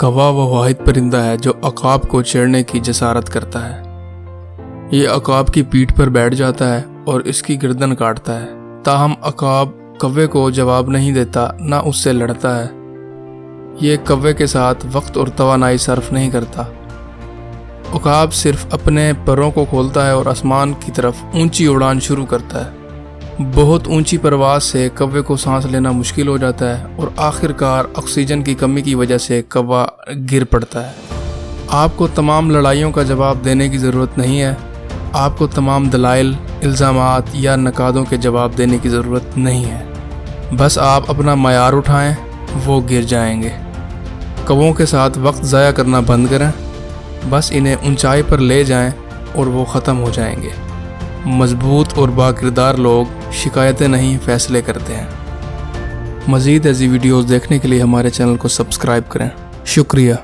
कौवा वो वाहिद परिंदा है जो अकाब को छेड़ने की जसारत करता है। ये अकाब की पीठ पर बैठ जाता है और इसकी गर्दन काटता है। ताहम अकाब कौवे को जवाब नहीं देता, ना उससे लड़ता है। ये कौवे के साथ वक्त और तवानाई सर्फ नहीं करता। अकाब सिर्फ अपने परों को खोलता है और आसमान की तरफ ऊंची उड़ान शुरू करता है। बहुत ऊंची परवाज से कौवे को सांस लेना मुश्किल हो जाता है और आखिरकार ऑक्सीजन की कमी की वजह से कौवा गिर पड़ता है। आपको तमाम लड़ाइयों का जवाब देने की ज़रूरत नहीं है। आपको तमाम दलाइल, इल्ज़ामात या नकादों के जवाब देने की ज़रूरत नहीं है। बस आप अपना मयार उठाएं, वो गिर जाएंगे। कौवों के साथ वक्त ज़ाया करना बंद करें। बस इन्हें ऊंचाई पर ले जाएं और वो ख़त्म हो जाएंगे। मजबूत और बाकिरदार लोग शिकायतें नहीं, फैसले करते हैं। मज़ीद ऐसी वीडियोज़ देखने के लिए हमारे चैनल को सब्सक्राइब करें। शुक्रिया।